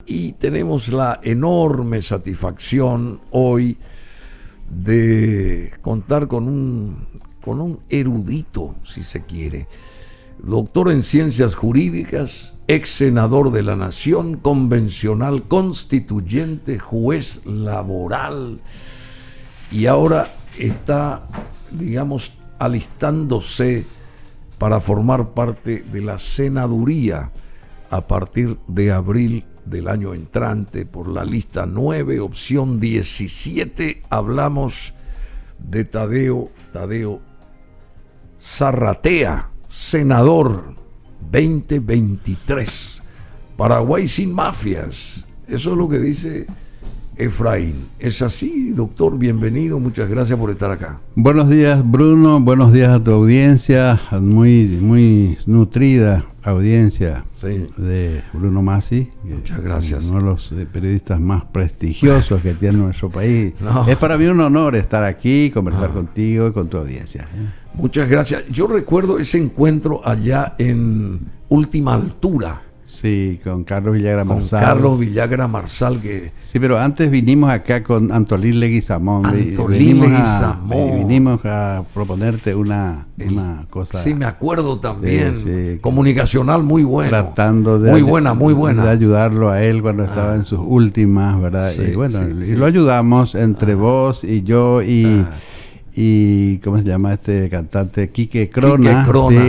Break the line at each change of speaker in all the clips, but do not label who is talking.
y tenemos la enorme satisfacción hoy de contar con un erudito, si se quiere, doctor en ciencias jurídicas, ex senador de la Nación, convencional constituyente, juez laboral, y ahora está, digamos, alistándose para formar parte de la senaduría a partir de abril del año entrante por la lista 9, opción 17. Hablamos de Tadeo Zarratea, senador 2023. Paraguay sin mafias. Eso es lo que dice Efraín. ¿Es así, doctor? Bienvenido, muchas gracias por estar acá.
Buenos días, Bruno, buenos días a tu audiencia, muy nutrida audiencia, sí, de Bruno Masi.
Muchas gracias.
Uno de los periodistas más prestigiosos que tiene nuestro país. No. Es para mí un honor estar aquí, conversar contigo y con tu audiencia.
Muchas gracias. Yo recuerdo ese encuentro allá en Última Altura.
Sí, con Carlos Villagra Marsal.
Carlos Villagra Marsal que...
Sí, pero antes vinimos acá con Antolín Leguizamón. Vinimos a proponerte una cosa...
Sí, me acuerdo también. Sí, comunicacional muy bueno.
Tratando de... Muy buena. De ayudarlo a él cuando estaba en sus últimas, ¿verdad? Sí, y bueno, y lo ayudamos entre vos y yo y ¿cómo se llama este cantante? Quique Crona.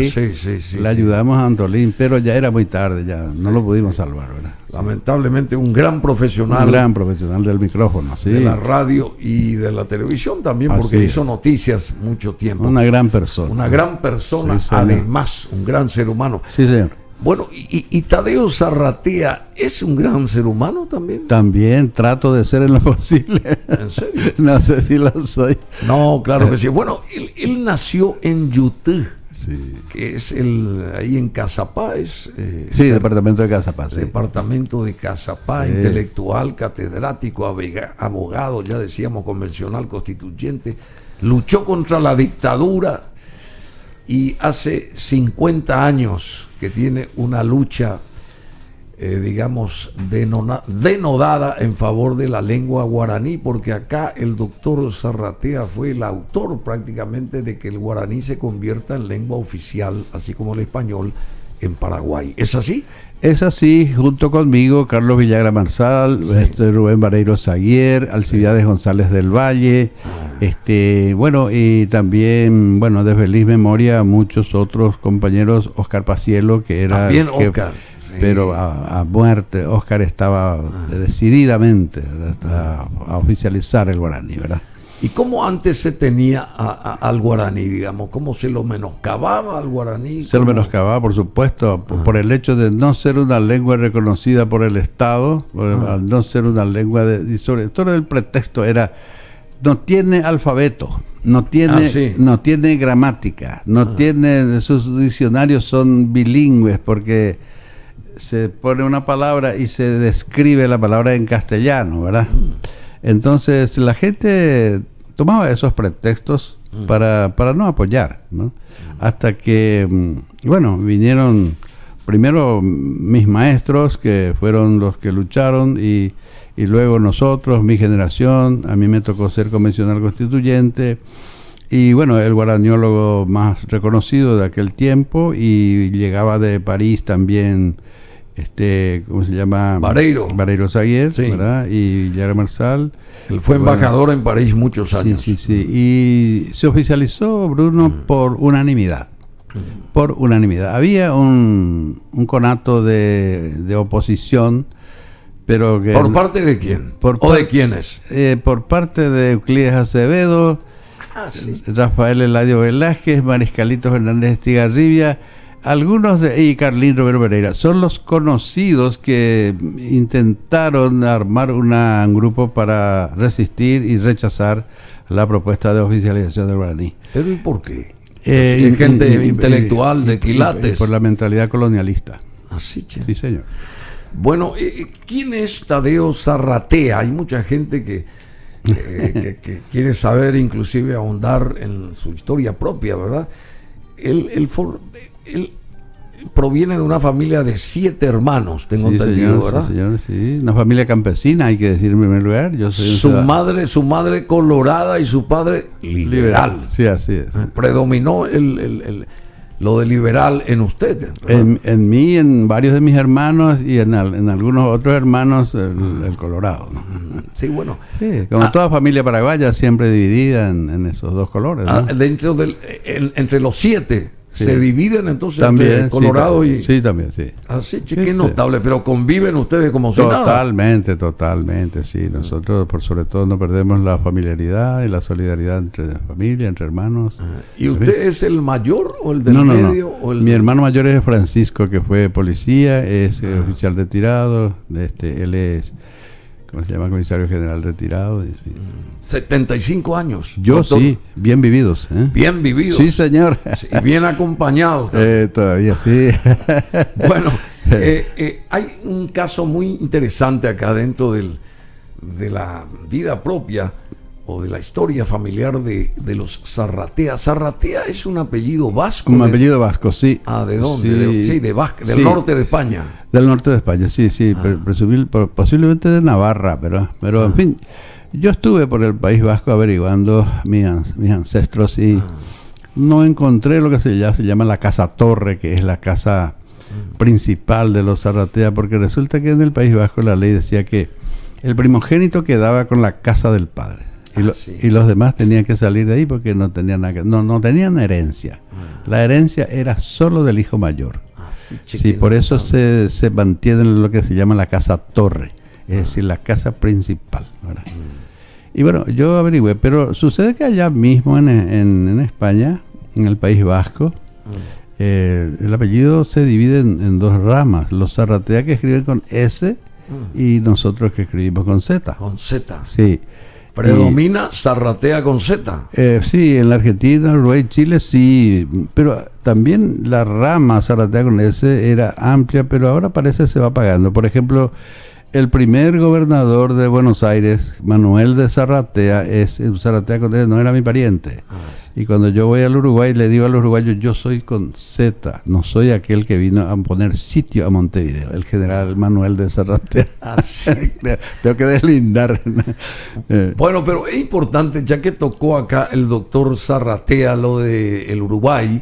Sí. Le ayudamos a Antolín, pero ya era muy tarde, ya no lo pudimos salvar, ¿verdad?
Lamentablemente un gran profesional.
Un gran profesional del micrófono, sí.
De la radio y de la televisión también, porque hizo noticias mucho tiempo.
Una gran persona.
Una gran persona, sí, además, un gran ser humano.
Sí, señor.
Bueno, y Tadeo Zarratea es un gran ser humano también.
También trato de ser en lo posible.
¿En serio?
No sé si lo soy.
No, claro que sí. Bueno, él nació en Yutú,
sí, que
es ahí en Cazapá.
Sí, departamento de Cazapá. Sí.
Departamento de Cazapá, sí. Intelectual, catedrático, abogado, ya decíamos, convencional, constituyente. Luchó contra la dictadura y hace 50 años que tiene una lucha, digamos, denodada en favor de la lengua guaraní, porque acá el doctor Zarratea fue el autor prácticamente de que el guaraní se convierta en lengua oficial, así como el español, en Paraguay. ¿Es así?
Es así, junto conmigo, Carlos Villagra Marsal, sí, Rubén Vareiro Zaguier, Alcibiades González del Valle, bueno, y también, bueno, de feliz memoria, muchos otros compañeros, Oscar Pacielo, que era...
También Oscar. Sí.
Pero a muerte, Oscar estaba decididamente a oficializar el guaraní, ¿verdad?
¿Y cómo antes se tenía al guaraní, digamos? ¿Cómo se lo menoscababa al guaraní?
Se lo menoscababa, por supuesto, por el hecho de no ser una lengua reconocida por el Estado, al no ser una lengua y sobre todo el pretexto era, no tiene alfabeto, no tiene gramática, no tiene, sus diccionarios son bilingües porque se pone una palabra y se describe la palabra en castellano, ¿verdad? Entonces la gente tomaba esos pretextos para no apoyar, ¿no? Hasta que, bueno, vinieron primero mis maestros, que fueron los que lucharon, y luego nosotros, mi generación. A mí me tocó ser convencional constituyente, y bueno, el guaraniólogo más reconocido de aquel tiempo, y llegaba de París también, ¿cómo se llama? Vareiro Zaguier, sí, ¿verdad? Y Villagra Marsal.
Él fue embajador en París muchos años.
Sí. Y se oficializó, Bruno, por unanimidad. Por unanimidad. Había un conato de oposición, pero que...
¿Por parte de quién? ¿O de quiénes?
Por parte de Euclides Acevedo, sí, Rafael Eladio Velázquez, Mariscalito Fernández Estigarribia, algunos y Carlín Romero Pereira. Son los conocidos que intentaron armar un grupo para resistir y rechazar la propuesta de oficialización del guaraní.
¿Pero y por qué? Gente intelectual de quilates.
Por la mentalidad colonialista.
Así, che.
Sí, señor.
Bueno, ¿quién es Tadeo Zarratea? Hay mucha gente que quiere saber, inclusive ahondar en su historia propia, ¿verdad? Él proviene de una familia de 7 hermanos, tengo entendido,
señor,
¿verdad?
Sí, señor, sí. Una familia campesina, hay que decir en primer lugar. Yo soy
su madre colorada y su padre liberal.
Sí, así es.
Predominó lo de liberal en usted.
En mí, en varios de mis hermanos y en algunos otros hermanos, el colorado, ¿no?
Sí, bueno.
Sí, como toda familia paraguaya, siempre dividida en esos dos colores, ¿no?
Dentro entre los 7
sí.
Se dividen entonces
también,
entre colorado
sí,
y...
Sí, también, sí.
Así, qué notable, pero conviven ustedes como si nada.
Totalmente, sí. Nosotros, por sobre todo, no perdemos la familiaridad y la solidaridad entre familia, entre hermanos.
¿Y usted es el mayor o el del medio?
No. Mi hermano mayor es Francisco, que fue policía, es oficial retirado. Él es, ¿cómo se llama? Comisario general retirado.
75 años.
Yo, doctor. Sí, bien vividos.
Bien vividos.
Sí, señor.
Y bien acompañados.
Todavía sí.
Bueno, hay un caso muy interesante acá dentro de la vida propia o de la historia familiar de los Zarratea. Zarratea es un apellido vasco.
Un apellido vasco, sí.
¿De dónde? Sí, del norte de España.
Del norte de España, sí. Posiblemente de Navarra, pero en fin, yo estuve por el País Vasco averiguando mis ancestros y no encontré lo que se llama la Casa Torre, que es la casa principal de los Zarratea, porque resulta que en el País Vasco la ley decía que el primogénito quedaba con la casa del padre. Y los demás tenían que salir de ahí porque no tenían no tenían herencia. La herencia era solo del hijo mayor. Sí, por eso se mantiene lo que se llama la Casa Torre, es decir, la casa principal, ¿verdad? Y bueno, yo averigüé, pero sucede que allá mismo en España, en el País Vasco, el apellido se divide en 2 ramas. Los Zarratea, que escriben con S, y nosotros que escribimos con Z.
Con Z.
Sí.
¿Predomina Zarratea con Z?
Sí, en la Argentina, Uruguay, Chile, sí, pero también la rama Zarratea con S era amplia, pero ahora parece que se va apagando. Por ejemplo, el primer gobernador de Buenos Aires, Manuel de Zarratea, Zarratea con S, no era mi pariente. Y cuando yo voy al Uruguay, le digo a los uruguayos, yo soy con Z, no soy aquel que vino a poner sitio a Montevideo, el general Manuel de Zarratea. Tengo que deslindar.
Bueno, pero es importante, ya que tocó acá el doctor Zarratea, lo de el Uruguay,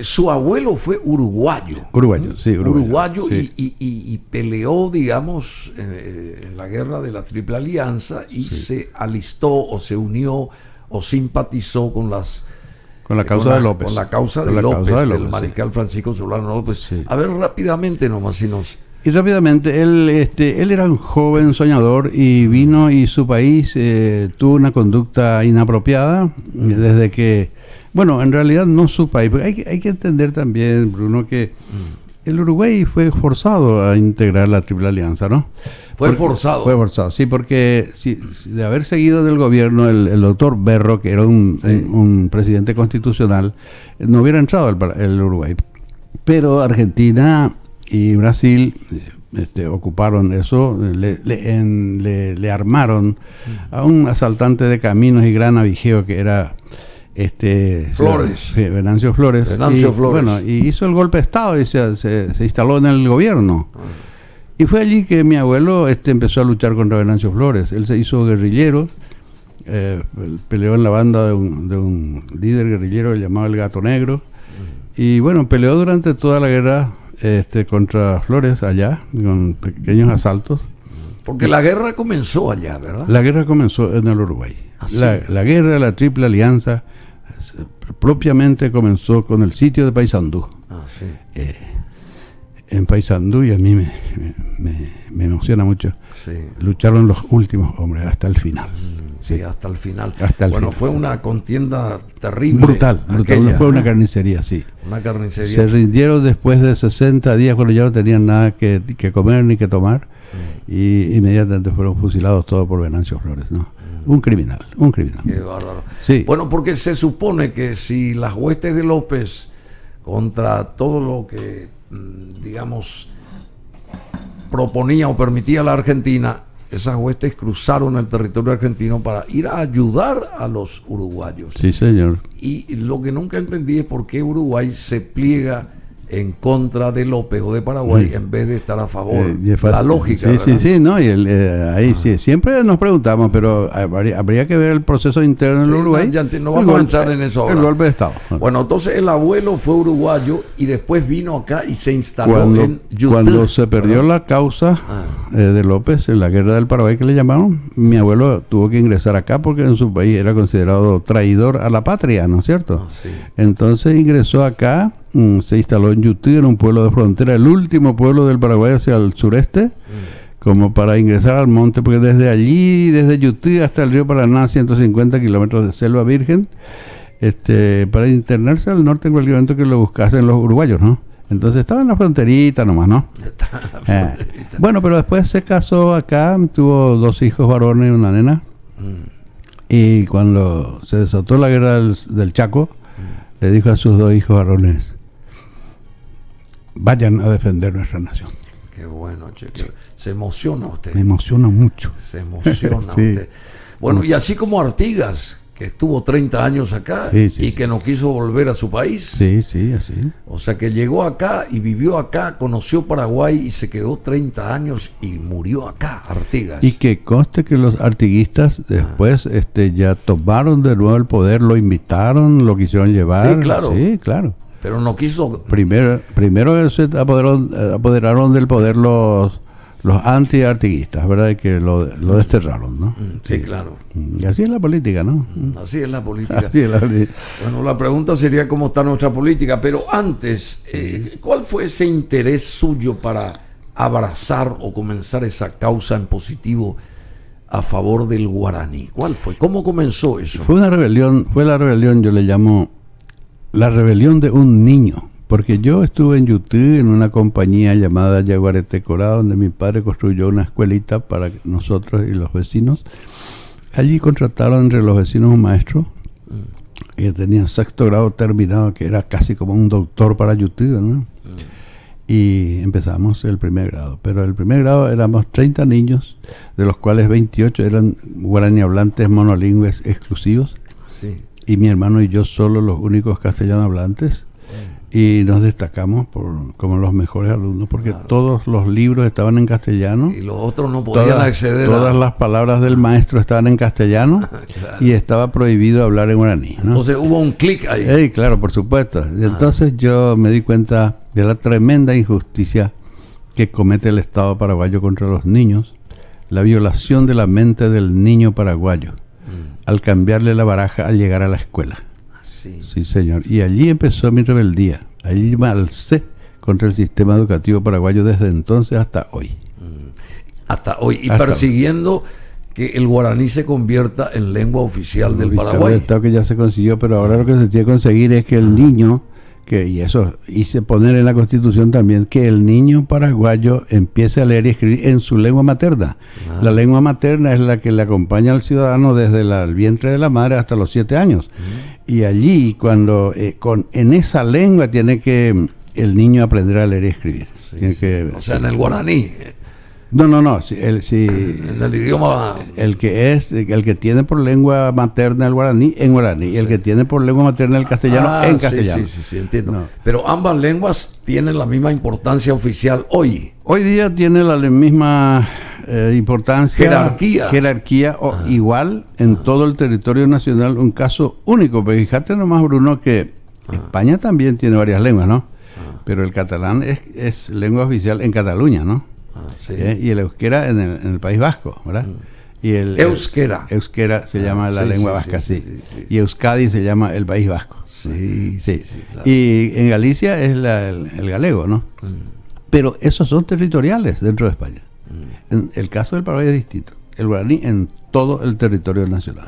su abuelo fue uruguayo. Uruguayo, sí. Y peleó, digamos, en la guerra de la Triple Alianza y se alistó o se unió o simpatizó con
la causa de López.
Con la causa de López, el mariscal Francisco Solano López. Sí. A ver, rápidamente nomás, si nos...
Y rápidamente, él era un joven soñador y vino y su país tuvo una conducta inapropiada desde que... Bueno, en realidad no su país, porque hay que entender también, Bruno, que el Uruguay fue forzado a integrar la Triple Alianza, ¿no?
Fue forzado,
sí, porque de haber seguido del gobierno el doctor Berro, que era un presidente constitucional, no hubiera entrado el Uruguay. Pero Argentina y Brasil ocuparon eso, le armaron a un asaltante de caminos y gran avigeo que era...
Flores.
Venancio Flores. Bueno, y hizo el golpe de Estado y se instaló en el gobierno. Y fue allí que mi abuelo empezó a luchar contra Venancio Flores. Él se hizo guerrillero, peleó en la banda de un líder guerrillero llamado el Gato Negro. Y bueno, peleó durante toda la guerra contra Flores allá, con pequeños asaltos.
Porque la guerra comenzó allá, ¿verdad?
La guerra comenzó en el Uruguay. La guerra de la Triple Alianza propiamente comenzó con el sitio de Paysandú. En Paysandú, y a mí me emociona mucho, lucharon los últimos hombres hasta el final.
Hasta el final.
Final.
Fue una contienda terrible.
Brutal. Fue una carnicería, sí.
Una carnicería.
Se rindieron después de 60 días cuando ya no tenían nada que comer ni que tomar. Y inmediatamente fueron fusilados todos por Venancio Flores, ¿no? Un criminal.
Qué bárbaro.
Sí.
Bueno, porque se supone que si las huestes de López, contra todo lo que, digamos, proponía o permitía la Argentina, esas huestes cruzaron el territorio argentino para ir a ayudar a los uruguayos.
Sí, señor.
Y lo que nunca entendí es por qué Uruguay se pliega en contra de López o de Paraguay en vez de estar a favor. La lógica.
Sí,
¿verdad?
sí, no, y ahí sí, siempre nos preguntamos, pero habría que ver el proceso interno en Uruguay.
No vamos a entrar en eso ahora.
El golpe de Estado.
Bueno, entonces el abuelo fue uruguayo y después vino acá y se instaló en Yutí.
Cuando se perdió la causa de López en la guerra del Paraguay, que le llamaron, mi abuelo tuvo que ingresar acá porque en su país era considerado traidor a la patria, ¿no es cierto?
Sí.
Entonces ingresó acá, se instaló en Yutí, en un pueblo de frontera, el último pueblo del Paraguay hacia el sureste, como para ingresar al monte, porque desde allí, desde Yutí hasta el río Paraná, 150 kilómetros de selva virgen, para internarse al norte en cualquier momento que lo buscasen los uruguayos, ¿no? Entonces estaba en la fronterita nomás, ¿no? Bueno, pero después se casó acá, tuvo 2 hijos varones y una nena, y cuando se desató la guerra del Chaco, le dijo a sus 2 hijos varones: vayan a defender nuestra nación.
Qué bueno, che. Se emociona usted.
Me emociona mucho.
Se emociona
Sí.
usted. Bueno, y así como Artigas, que estuvo 30 años acá y que no quiso volver a su país.
Sí, sí, así.
O sea, que llegó acá y vivió acá, conoció Paraguay y se quedó 30 años y murió acá, Artigas.
Y que conste que los artiguistas después ya tomaron de nuevo el poder, lo invitaron, lo quisieron llevar.
Sí, claro.
Sí, claro.
Pero no quiso.
Primero se apoderaron del poder los anti-artiguistas, ¿verdad? Que lo desterraron, ¿no?
Sí, claro.
Y así es la política, ¿no?
Así es la política.
Así es la política.
Bueno, la pregunta sería cómo está nuestra política, pero antes, ¿cuál fue ese interés suyo para abrazar o comenzar esa causa en positivo a favor del guaraní? ¿Cuál fue? ¿Cómo comenzó eso?
Fue la rebelión, yo le llamo la rebelión de un niño, porque yo estuve en Yutí en una compañía llamada Yaguareté Corá, donde mi padre construyó una escuelita para nosotros y los vecinos. Allí contrataron entre los vecinos un maestro que tenía 6º grado terminado, que era casi como un doctor para Yutí, ¿no? Y empezamos el primer grado, pero el primer grado éramos 30 niños, de los cuales 28 eran guaraní hablantes monolingües exclusivos.
Sí.
Y mi hermano y yo solo los únicos castellano hablantes, y nos destacamos como los mejores alumnos porque todos los libros estaban en castellano
y los otros no podían acceder
todas las palabras del maestro estaban en castellano. Y estaba prohibido hablar en guaraní, ¿no?
Entonces hubo un clic ahí.
Claro, por supuesto. Entonces yo me di cuenta de la tremenda injusticia que comete el Estado paraguayo contra los niños, la violación de la mente del niño paraguayo al cambiarle la baraja al llegar a la escuela. Sí, señor. Y allí empezó mi rebeldía. Allí me alcé contra el sistema educativo paraguayo desde entonces hasta hoy.
Hasta hoy. Y persiguiendo que el guaraní se convierta en lengua oficial del Paraguay.
Del Estado, que ya se consiguió, pero ahora lo que se tiene que conseguir es que el niño, y eso hice poner en la Constitución también, que el niño paraguayo empiece a leer y escribir en su lengua materna. La lengua materna es la que le acompaña al ciudadano desde el vientre de la madre hasta los 7 años. Y allí, cuando en esa lengua tiene que el niño aprender a leer y escribir.
O sea, en el guaraní.
No.
En el idioma.
El que tiene por lengua materna el guaraní, en guaraní. Y el que tiene por lengua materna el castellano, en castellano.
Sí, entiendo. No. Pero ambas lenguas tienen la misma importancia oficial hoy.
Hoy día tiene la misma importancia. Jerarquía igual en todo el territorio nacional. Un caso único. Pero fíjate nomás, Bruno, que España también tiene varias lenguas, ¿no? Pero el catalán es lengua oficial en Cataluña, ¿no? Y el euskera en el País Vasco, ¿verdad? Y el
euskera
se llama la lengua vasca, sí. Y Euskadi se llama el País Vasco.
Sí, claro.
Y en Galicia es el galego, ¿no? Pero esos son territoriales dentro de España. En el caso del Paraguay es distinto. El guaraní en todo el territorio nacional.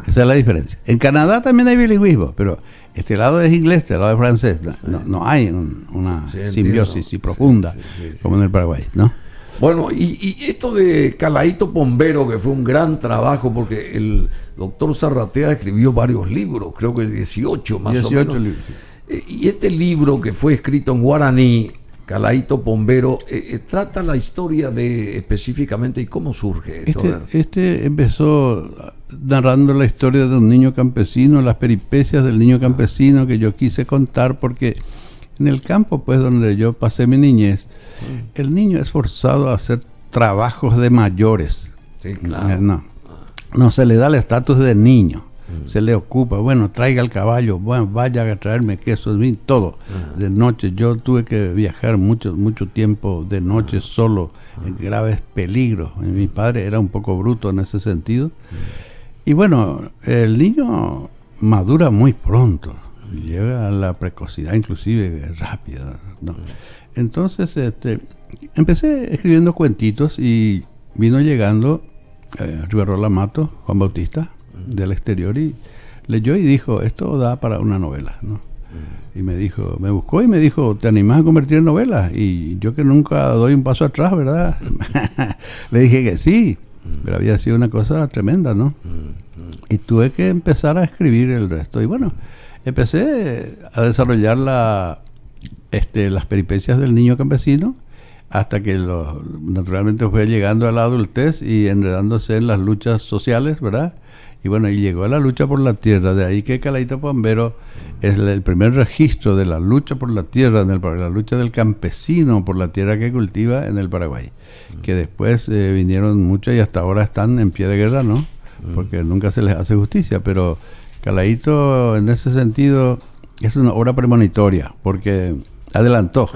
Esa es la diferencia. En Canadá también hay bilingüismo, pero este lado es inglés, este lado es francés. No hay una simbiosis profunda como en el Paraguay, ¿no?
Bueno, y esto de Calaíto Pombero, que fue un gran trabajo, porque el doctor Zarratea escribió varios libros, creo que 18 más o menos.
Libros.
Y este libro que fue escrito en guaraní, Calaíto Pombero, trata la historia de específicamente y cómo surge esto.
Este empezó narrando la historia de un niño campesino, las peripecias del niño campesino que yo quise contar porque En el campo, pues, donde yo pasé mi niñez, el niño es forzado a hacer trabajos de mayores.
Sí, claro.
No se le da el estatus de niño. Se le ocupa, bueno, traiga el caballo, bueno, vaya a traerme queso, todo. De noche, yo tuve que viajar mucho tiempo de noche solo, en graves peligros. Mi padre era un poco bruto en ese sentido. Y bueno, el niño madura muy pronto, llega a la precocidad inclusive rápida, ¿no? Entonces, empecé escribiendo cuentitos y vino llegando Rivarola Mato, Juan Bautista, del exterior, y leyó y dijo, esto da para una novela, ¿no? Y me buscó y me dijo, ¿te animás a convertir en novela? Y yo, que nunca doy un paso atrás, ¿verdad? Le dije que sí, pero había sido una cosa tremenda, ¿no? Y tuve que empezar a escribir el resto. Y bueno, empecé a desarrollar las peripecias del niño campesino, hasta que naturalmente fue llegando a la adultez y enredándose en las luchas sociales, ¿verdad? Y bueno, y llegó a la lucha por la tierra. De ahí que Calaíto Pambero es el primer registro de la lucha por la tierra en el Paraguay, la lucha del campesino por la tierra que cultiva en el Paraguay. Que después vinieron muchas y hasta ahora están en pie de guerra, ¿no? Porque nunca se les hace justicia. Pero Calaíto, en ese sentido, es una obra premonitoria, porque adelantó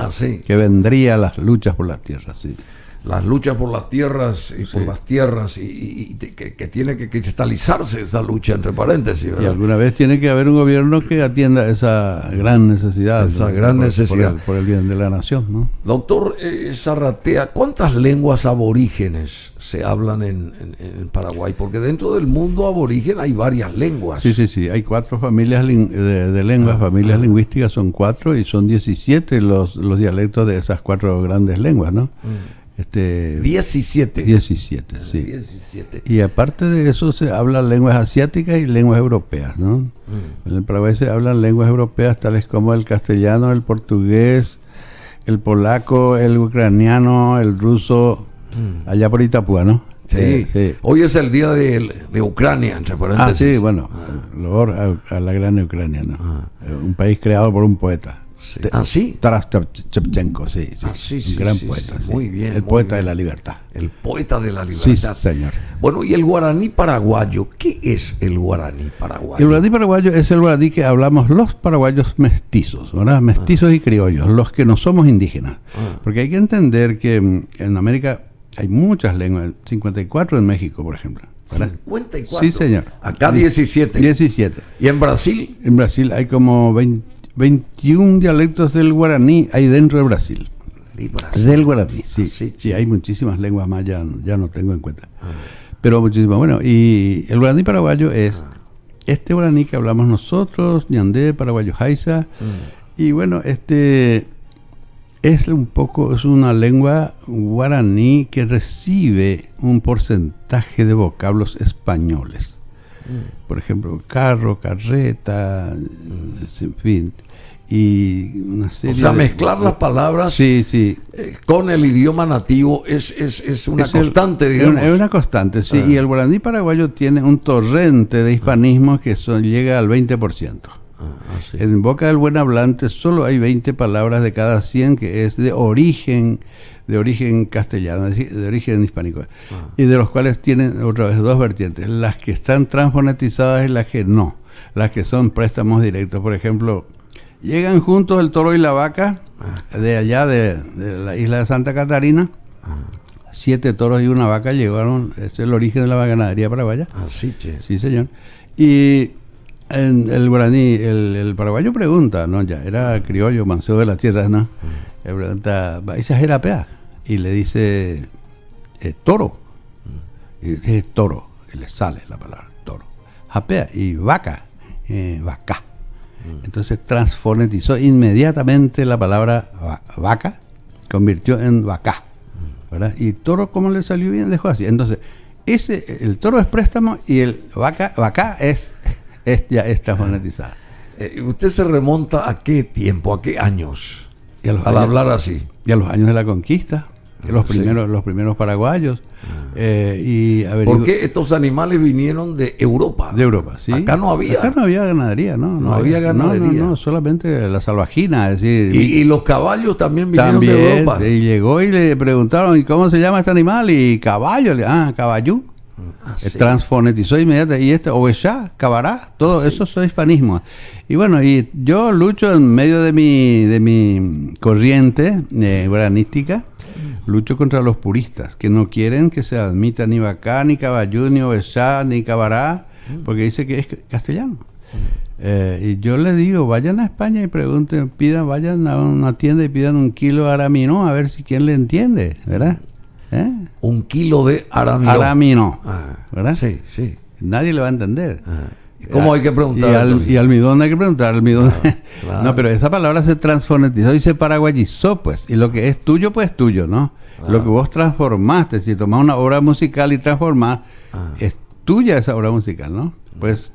que vendrían las luchas por la tierra, sí.
Las luchas por las tierras y por las tierras y que tiene que cristalizarse esa lucha, entre paréntesis, ¿verdad?
Y alguna vez tiene que haber un gobierno que atienda esa gran necesidad.
Esa gran necesidad.
Por el bien de la nación, ¿no?
Doctor Zarratea, ¿cuántas lenguas aborígenes se hablan en Paraguay? Porque dentro del mundo aborigen hay varias lenguas.
Sí. Hay 4 familias de lenguas, familias lingüísticas son 4 y son 17 los dialectos de esas 4 grandes lenguas, ¿no?
17,
sí.
17.
Y aparte de eso se hablan lenguas asiáticas y lenguas europeas, ¿no? En el Paraguay se hablan lenguas europeas tales como el castellano, el portugués, el polaco, el ucraniano, el ruso, allá por Itapúa, ¿no?
Sí. Hoy es el día de Ucrania, entre paréntesis.
Sí, bueno, loor a la gran Ucrania, ¿no? Un país creado por un poeta.
Sí.
Taras Shevchenko, sí. Un gran poeta.
Muy bien.
El poeta de la libertad.
El poeta de la libertad.
Sí, señor.
Bueno, y el guaraní paraguayo, ¿qué es el guaraní paraguayo?
El guaraní paraguayo es el guaraní que hablamos los paraguayos mestizos, ¿verdad? Mestizos y criollos, los que no somos indígenas. Porque hay que entender que en América hay muchas lenguas, 54 en México, por ejemplo, ¿verdad?
54.
Sí, señor.
Acá 17.
17.
¿Y en Brasil?
En Brasil hay como 21 dialectos del guaraní hay dentro de Brasil. Del guaraní, sí. Sí, hay muchísimas lenguas más, ya no tengo en cuenta. Pero muchísimas. Bueno, y el guaraní paraguayo es este guaraní que hablamos nosotros, ñandé, paraguayo jaiza. Y bueno, es una lengua guaraní que recibe un porcentaje de vocablos españoles. Por ejemplo, carro, carreta, en fin, y una serie.
O sea, mezclar las palabras con el idioma nativo es una constante, digamos.
Es una constante, sí. Y el guaraní paraguayo tiene un torrente de hispanismo que llega al 20%. En boca del buen hablante solo hay 20 palabras de cada 100 que es de origen castellano, de origen hispánico, y de los cuales tienen otra vez 2 vertientes, las que están transfonetizadas y las que no, las que son préstamos directos. Por ejemplo, llegan juntos el toro y la vaca de allá de la isla de Santa Catarina, 7 toros y una vaca llegaron, es el origen de la ganadería paraguaya. Sí, señor. Y en el guaraní, el paraguayo pregunta, ¿no? Ya era criollo, mancebo de las tierras, ¿no? Le pregunta, ¿vais a jerapea? Y le dice, toro. Y dice, toro. Y le sale la palabra, toro. Japea. Y vaca. Vaca. Entonces transfonetizó inmediatamente la palabra vaca, convirtió en vaca, ¿verdad? Y toro, como le salió bien, dejó así. Entonces, el toro es préstamo y el vaca es transfonetizada.
¿Usted se remonta a qué tiempo, a qué años? Al hablar así.
Y a los años de la conquista. los primeros paraguayos.
¿Por qué estos animales vinieron de Europa?
De Europa, sí.
Acá no había
ganadería, ¿no?
No había ganadería.
No, solamente la salvajina, es decir.
Y los caballos también vinieron de Europa.
Y llegó y le preguntaron, ¿y cómo se llama este animal? Y caballo, caballú.
Sí.
Transfonetizó inmediatamente. Y ovechá, cabará, todo eso son hispanismos. Y bueno, y yo lucho en medio de mi corriente guaranística. Lucho contra los puristas, que no quieren que se admita ni bacá, ni caballú, ni ovechá, ni cabará, porque dice que es castellano. Y yo les digo, vayan a España y pregunten, vayan a una tienda y pidan 1 kilo de aramino, a ver si quién le entiende, ¿verdad?
1 kilo de aramino.
Aramino, ¿verdad?
Sí, sí.
Nadie le va a entender.
¿Cómo hay que preguntar?
Y almidón hay que preguntar, almidón.
Claro.
No, pero esa palabra se transfonetizó y se paraguayizó, pues. Y lo que es tuyo, pues es tuyo, ¿no? Claro. Lo que vos transformaste, si tomás una obra musical y transformás, es tuya esa obra musical, ¿no? Pues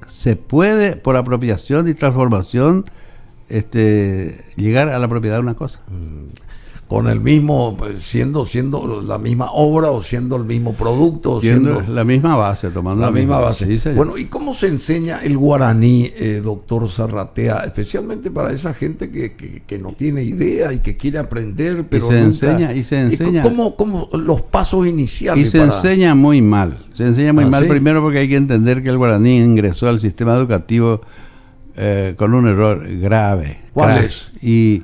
se puede, por apropiación y transformación, llegar a la propiedad de una cosa.
Con el mismo, siendo la misma obra o siendo el mismo producto.
Siendo la misma base, tomando
la misma base.
Sí,
bueno, ¿y cómo se enseña el guaraní, doctor Zarratea? Especialmente para esa gente que no tiene idea y que quiere aprender, pero
y se enseña.
¿Cómo los pasos iniciales?
Y se enseña muy mal. Se enseña muy mal, ¿sí? Primero porque hay que entender que el guaraní ingresó al sistema educativo con un error grave.
¿Cuál es?
Y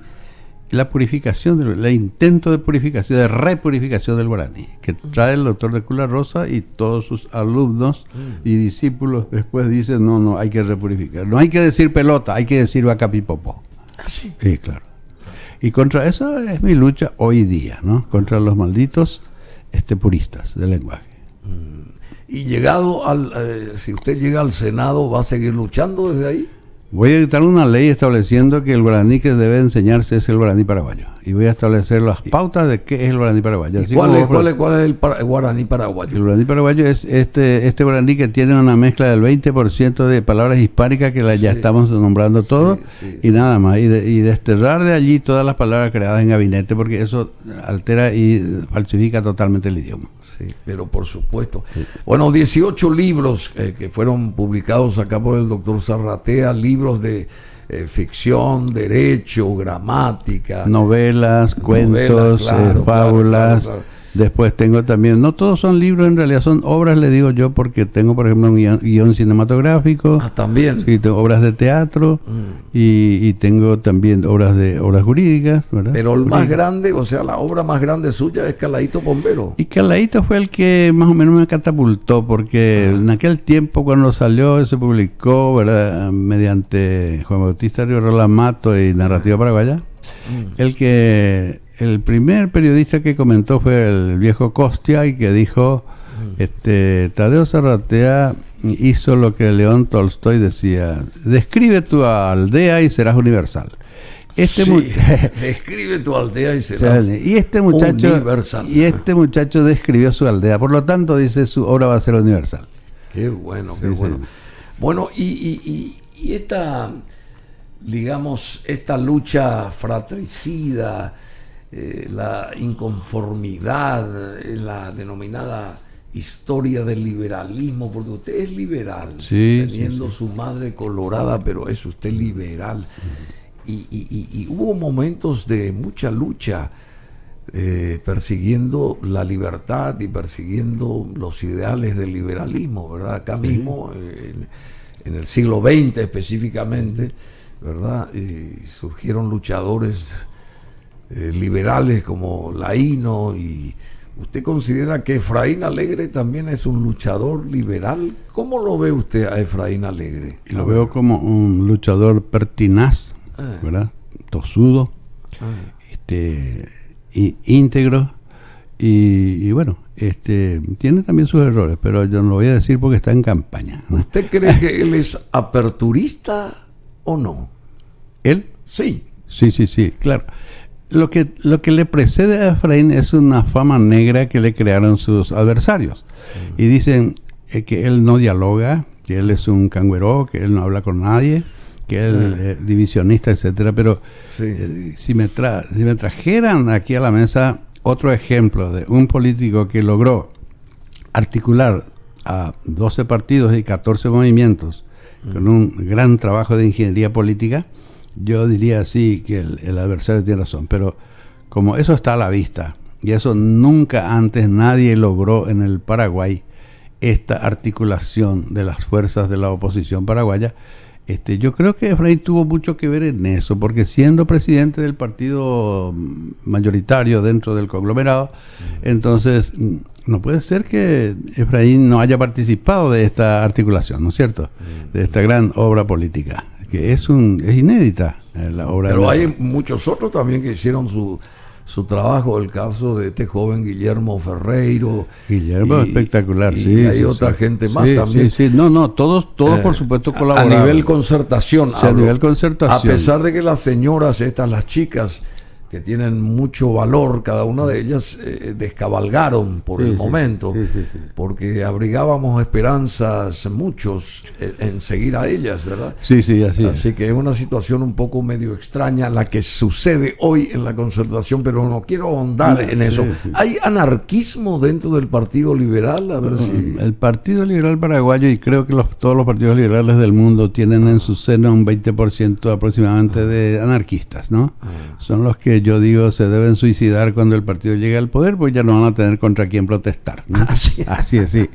la purificación, el intento de purificación, de repurificación del guaraní, que trae el doctor de Cula Rosa y todos sus alumnos y discípulos después dicen, no, hay que repurificar. No hay que decir pelota, hay que decir vacapipopo.
¿Sí?
Sí, claro. Y contra eso es mi lucha hoy día, ¿no? Contra los malditos puristas del lenguaje.
Y llegado si usted llega al Senado, ¿va a seguir luchando desde ahí?
Voy a dictar una ley estableciendo que el guaraní que debe enseñarse es el guaraní paraguayo. Y voy a establecer las pautas de qué es el guaraní paraguayo.
¿Cuál es el guaraní paraguayo?
El guaraní paraguayo es este guaraní que tiene una mezcla del 20% de palabras hispánicas que ya estamos nombrando todo, y nada más. Y desterrar de allí todas las palabras creadas en gabinete, porque eso altera y falsifica totalmente el idioma.
Sí, pero por supuesto. Sí. Bueno, 18 libros que fueron publicados acá por el doctor Zarratea, libros de ficción, derecho, gramática.
Novelas, cuentos, fábulas. Claro. Después tengo también, no todos son libros, en realidad son obras, le digo yo, porque tengo, por ejemplo, un guión cinematográfico.
También.
Sí, tengo obras de teatro y tengo también obras jurídicas, ¿verdad?
Pero el más grande, o sea, la obra más grande suya es Caladito Bombero.
Y Caladito fue el que más o menos me catapultó, porque en aquel tiempo cuando salió, se publicó, ¿verdad?, mediante Juan Bautista Riorola Mato y Narrativa Paraguaya, el primer periodista que comentó fue el viejo Costia, y que dijo, Tadeo Zarratea hizo lo que León Tolstoy decía: describe tu aldea y serás universal.
Describe tu aldea y serás universal.
Y este muchacho describió su aldea, por lo tanto dice, su obra va a ser universal.
Qué bueno, qué bueno. Bueno, y esta, digamos, esta lucha fratricida, la inconformidad, la denominada historia del liberalismo, porque usted es liberal, teniendo su madre colorada, pero es usted liberal. Y hubo momentos de mucha lucha, persiguiendo la libertad y persiguiendo los ideales del liberalismo, ¿verdad? Acá mismo, en el siglo XX específicamente, ¿verdad? Surgieron luchadores liberales como Laíno, y usted considera que Efraín Alegre también es un luchador liberal. ¿Cómo lo ve usted a Efraín Alegre?
Lo veo como un luchador pertinaz, ¿verdad? Tosudo, íntegro, y bueno, tiene también sus errores, pero yo no lo voy a decir porque está en campaña, ¿no?
¿Usted cree que él es aperturista o no?
¿Él?
Sí,
claro. Lo que le precede a Efraín es una fama negra que le crearon sus adversarios. Y dicen que él no dialoga, que él es un cangüero, que él no habla con nadie, que él es divisionista, etcétera. Pero si me trajeran aquí a la mesa otro ejemplo de un político que logró articular a 12 partidos y 14 movimientos con un gran trabajo de ingeniería política. Yo diría así que el adversario tiene razón, pero como eso está a la vista, y eso nunca antes nadie logró en el Paraguay, esta articulación de las fuerzas de la oposición paraguaya, yo creo que Efraín tuvo mucho que ver en eso, porque siendo presidente del partido mayoritario dentro del conglomerado, entonces no puede ser que Efraín no haya participado de esta articulación, ¿no es cierto? De esta gran obra política, que es inédita la obra.
Pero hay muchos otros también que hicieron su trabajo, el caso de este joven Guillermo Ferreiro.
Guillermo espectacular,
y
sí.
hay otra gente más también.
Sí. No, todos por supuesto colaboraron.
A nivel concertación.
Sí, a nivel concertación.
A pesar de que las señoras estas, las chicas, que tienen mucho valor, cada una de ellas descabalgaron por el momento, porque abrigábamos esperanzas muchos en seguir a ellas, ¿verdad?
Sí, así es.
Así que es una situación un poco medio extraña la que sucede hoy en la concertación, pero no quiero ahondar en eso. Sí. ¿Hay anarquismo dentro del Partido Liberal? A ver si...
El Partido Liberal Paraguayo, y creo que todos los partidos liberales del mundo tienen en su seno un 20% aproximadamente de anarquistas, ¿no? Son los que yo digo se deben suicidar cuando el partido llegue al poder, pues ya no van a tener contra quién protestar, ¿no? Así es, sí.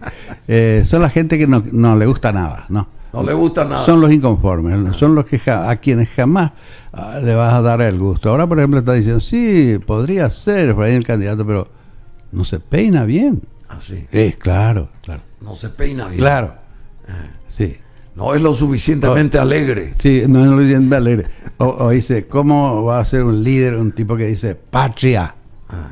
Son la gente que no le gusta nada, ¿no?
No le gusta nada.
Son los inconformes, son los que a quienes jamás le vas a dar el gusto. Ahora, por ejemplo, está diciendo, sí, podría ser Efraín el candidato, pero no se peina bien.
Así.
Claro.
No se peina bien.
Claro. Sí.
No es lo suficientemente alegre.
Sí, no es lo suficientemente alegre. O dice, ¿cómo va a ser un líder, un tipo que dice patria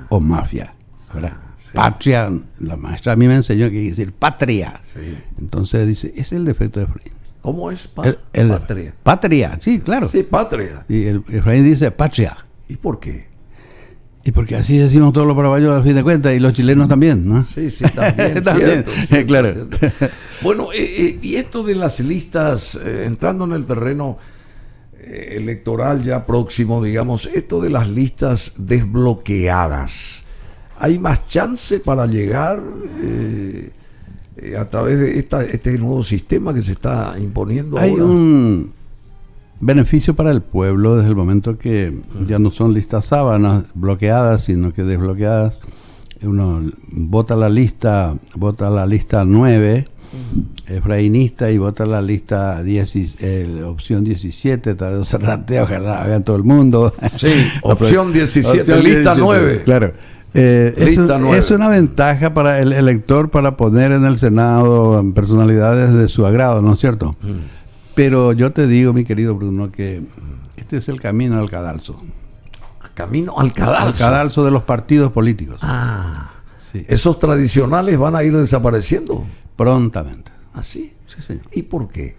o mafia? ¿Verdad? Sí, patria, la maestra a mí me enseñó que quiere decir patria. Sí. Entonces dice, ese es el defecto de Efraín.
¿Cómo es
patria? Patria, sí, claro.
Sí, patria.
Y Efraín dice patria.
¿Y por qué?
Y porque así decimos todos los paraguayos a fin de cuentas, y los chilenos también, ¿no?
Sí, también,
también.
Cierto,
claro.
Cierto. Bueno, y esto de las listas, entrando en el terreno electoral ya próximo, digamos, esto de las listas desbloqueadas, ¿hay más chance para llegar a través de este nuevo sistema que se está imponiendo
Hay
ahora?
Un beneficio para el pueblo desde el momento que ya no son listas sábanas bloqueadas, sino que desbloqueadas. Uno vota la lista 9 efrainista y vota la lista opción 17, Tadeo Serrate, ojalá hagan todo el mundo.
Sí, opción 17, lista 17, 9.
Claro. Es una ventaja para el elector para poner en el Senado personalidades de su agrado, ¿no es cierto? Pero yo te digo, mi querido Bruno, que este es el camino al cadalso.
¿Camino al cadalso?
Al cadalso de los partidos políticos.
Sí. ¿Esos tradicionales van a ir desapareciendo?
Prontamente.
¿Ah, sí?
Sí.
¿Y por qué?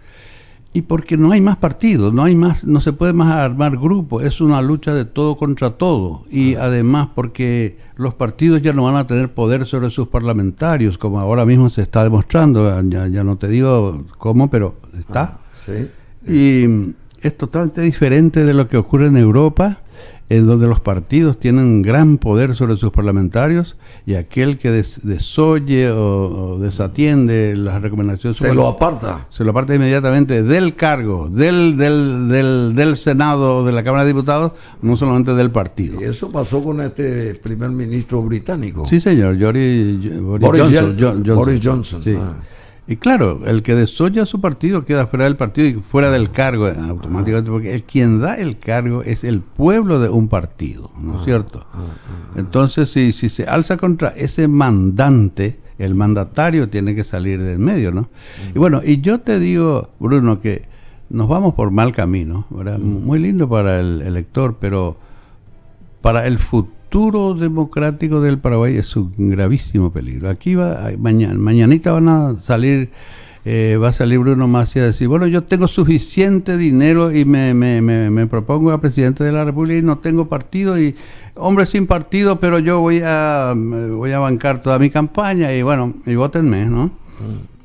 Y porque no hay más partidos, no se puede más armar grupos, es una lucha de todo contra todo. Y además porque los partidos ya no van a tener poder sobre sus parlamentarios, como ahora mismo se está demostrando, ya no te digo cómo, pero está.
Sí.
Y es totalmente diferente de lo que ocurre en Europa, en donde los partidos tienen gran poder sobre sus parlamentarios, y aquel que desoye o desatiende las recomendaciones
se lo aparta
inmediatamente del cargo del Senado o de la Cámara de Diputados, no solamente del partido.
Y eso pasó con este primer ministro británico.
Sí, señor,
Boris Johnson.
Sí. Y claro, el que desoya su partido queda fuera del partido y fuera del cargo automáticamente, porque quien da el cargo es el pueblo de un partido, ¿no es cierto? Entonces, si se alza contra ese mandante, el mandatario tiene que salir del medio, ¿no? Y bueno, y yo te digo, Bruno, que nos vamos por mal camino, ¿verdad? Muy lindo para el elector, pero para el futuro democrático del Paraguay es un gravísimo peligro. Aquí mañanita van a salir, va a salir Bruno Macri a decir, bueno, yo tengo suficiente dinero y me propongo a presidente de la República y no tengo partido, y hombre sin partido, pero yo voy a bancar toda mi campaña y bueno, y vótenme, ¿no?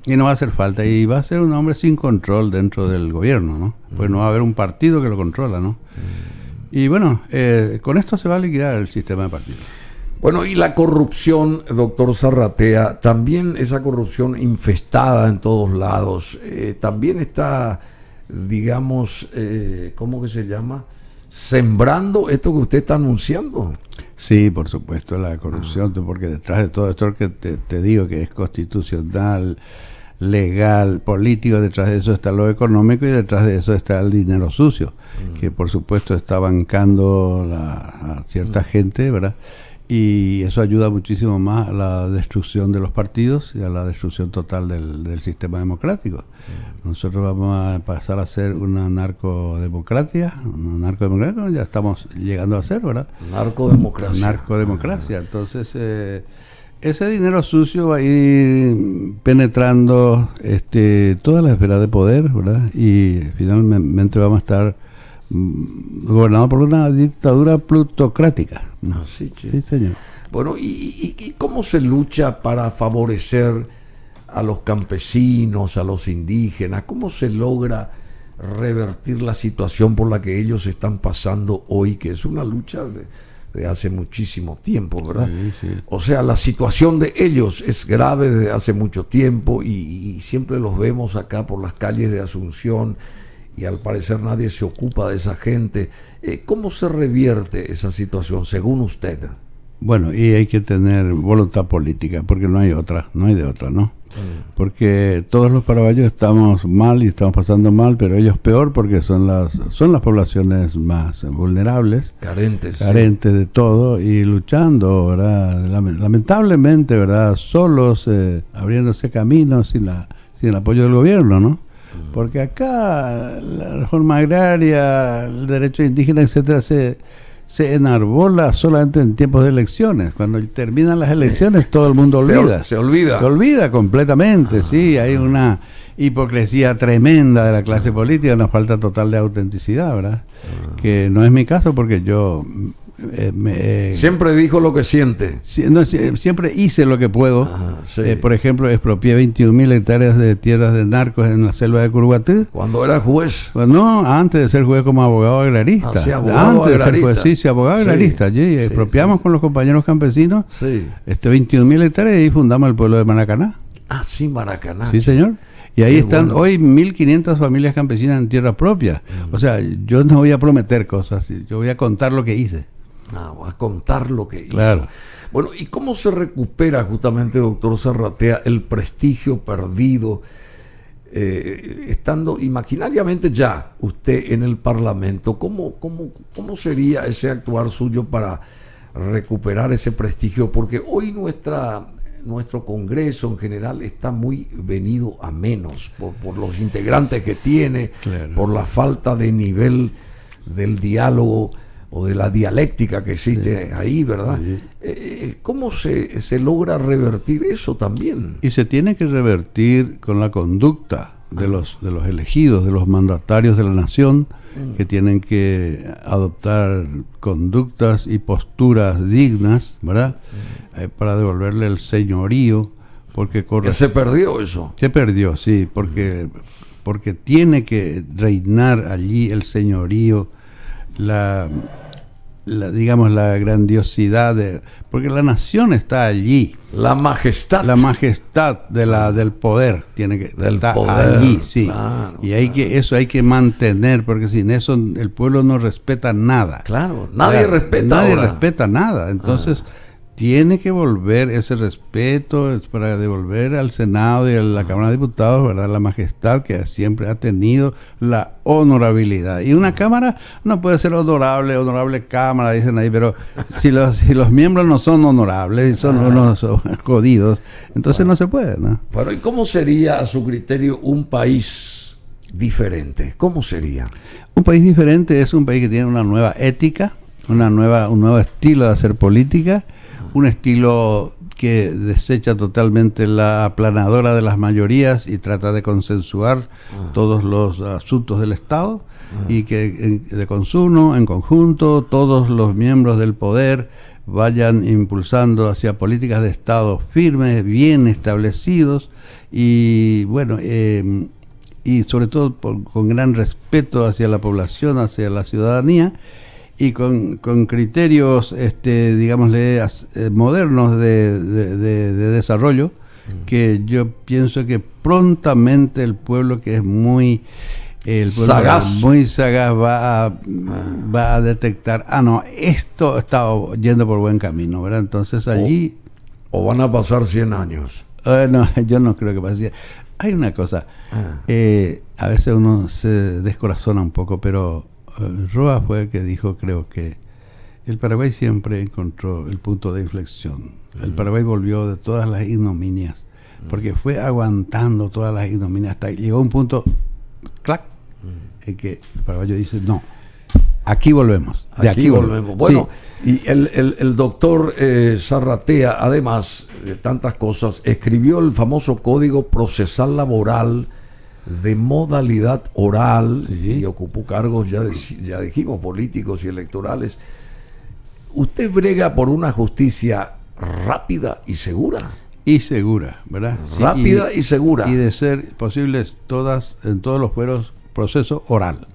Y no va a hacer falta, y va a ser un hombre sin control dentro del gobierno, ¿no? Pues no va a haber un partido que lo controla, ¿no? Y bueno, con esto se va a liquidar el sistema de partidos.
Bueno, y la corrupción, doctor Zarratea, también esa corrupción infestada en todos lados, también está, digamos, ¿cómo que se llama? Sembrando esto que usted está anunciando.
Sí, por supuesto, la corrupción, porque detrás de todo esto que te digo que es constitucional, legal, político, detrás de eso está lo económico y detrás de eso está el dinero sucio, que por supuesto está bancando a cierta gente, ¿verdad? Y eso ayuda muchísimo más a la destrucción de los partidos y a la destrucción total del sistema democrático. Nosotros vamos a pasar a ser una narcodemocracia, ya estamos llegando a ser, ¿verdad? Narcodemocracia. Entonces, ese dinero sucio va a ir penetrando todas las esferas de poder, ¿verdad? Y finalmente vamos a estar gobernado por una dictadura plutocrática.
Sí,
sí, señor.
Bueno, ¿y cómo se lucha para favorecer a los campesinos, a los indígenas? ¿Cómo se logra revertir la situación por la que ellos están pasando hoy, que es una lucha de hace muchísimo tiempo, ¿verdad?
Sí.
O sea, la situación de ellos es grave desde hace mucho tiempo y siempre los vemos acá por las calles de Asunción y al parecer nadie se ocupa de esa gente. ¿Cómo se revierte esa situación según usted?
Bueno, y hay que tener voluntad política, porque no hay de otra, ¿no? Porque todos los paraguayos estamos mal y estamos pasando mal, pero ellos peor porque son las poblaciones más vulnerables, carentes de todo y luchando, ¿verdad? Lamentablemente, ¿verdad? Solos, abriéndose caminos sin el apoyo del gobierno, ¿no? Porque acá la reforma agraria, el derecho indígena, etcétera, se enarbola solamente en tiempos de elecciones. Cuando terminan las elecciones todo el mundo olvida.
Se olvida.
Se olvida completamente, sí. Hay una hipocresía tremenda de la clase política, una falta total de autenticidad, ¿verdad? Que no es mi caso porque yo...
siempre dijo lo que siente.
Siempre hice lo que puedo.
Sí.
Por ejemplo, expropié 21.000 hectáreas de tierras de narcos en la selva de Curuguatú.
¿Cuando era juez?
Pues no, antes de ser juez como abogado agrarista.
Abogado
antes agrarista. De ser juez, sí, abogado agrarista. Sí, expropiamos con los compañeros campesinos 21.000 hectáreas y fundamos el pueblo de Maracaná.
Sí, Maracaná.
Sí, señor. Y ahí están hoy 1.500 familias campesinas en tierra propia. O sea, yo no voy a prometer cosas, yo voy a contar lo que hice.
A contar lo que hizo.
Claro.
Bueno, ¿y cómo se recupera justamente, doctor Zarratea, el prestigio perdido estando imaginariamente ya usted en el Parlamento? ¿Cómo sería ese actuar suyo para recuperar ese prestigio? Porque hoy nuestro Congreso en general está muy venido a menos por los integrantes que tiene, por la falta de nivel del diálogo o de la dialéctica que existe ahí, ¿verdad? Sí. ¿Cómo se logra revertir eso también?
Y se tiene que revertir con la conducta de los elegidos, de los mandatarios de la nación, que tienen que adoptar conductas y posturas dignas, ¿verdad? Para devolverle el señorío, porque
que se perdió eso.
Se perdió, sí, porque tiene que reinar allí el señorío, digamos la grandiosidad porque la nación está allí,
la majestad
del poder tiene que estar
poder,
allí, sí,
claro,
y eso hay que mantener, porque sin eso el pueblo no respeta nada.
Claro, nadie respeta
nada. Entonces tiene que volver ese respeto para devolver al Senado y a la Cámara de Diputados, ¿verdad?, la majestad que siempre ha tenido, la honorabilidad. Y una Cámara no puede ser honorable Cámara, dicen ahí, pero si los miembros no son honorables y son unos jodidos, entonces no se puede, ¿no?
Pero ¿y cómo sería, a su criterio, un país diferente? ¿Cómo sería?
Un país diferente es un país que tiene una nueva ética, un nuevo estilo de hacer política, un estilo que desecha totalmente la aplanadora de las mayorías y trata de consensuar todos los asuntos del Estado, y que de consumo, en conjunto, todos los miembros del poder vayan impulsando hacia políticas de Estado firmes, bien establecidos y bueno, y sobre todo con gran respeto hacia la población, hacia la ciudadanía. y con criterios, digámosle, modernos de desarrollo, que yo pienso que prontamente el pueblo, que es muy sagaz va a detectar, no, esto está yendo por buen camino, ¿verdad? Entonces allí...
O van a pasar 100 años.
No, yo no creo que pase. Hay una cosa, a veces uno se descorazona un poco, pero Roa fue el que dijo, creo que el Paraguay siempre encontró el punto de inflexión. El Paraguay volvió de todas las ignominias, porque fue aguantando todas las ignominias hasta llegó un punto, clac, en que el paraguayo dice, no, aquí volvemos.
Aquí volvemos. Bueno, sí. Y el doctor Zarratea, además de tantas cosas, escribió el famoso Código Procesal Laboral de modalidad oral, sí, y ocupó cargos, ya dijimos, políticos y electorales. Usted brega por una justicia rápida y segura.
Y segura, ¿verdad?
Rápida y segura.
Y de ser posibles en todos los procesos oral.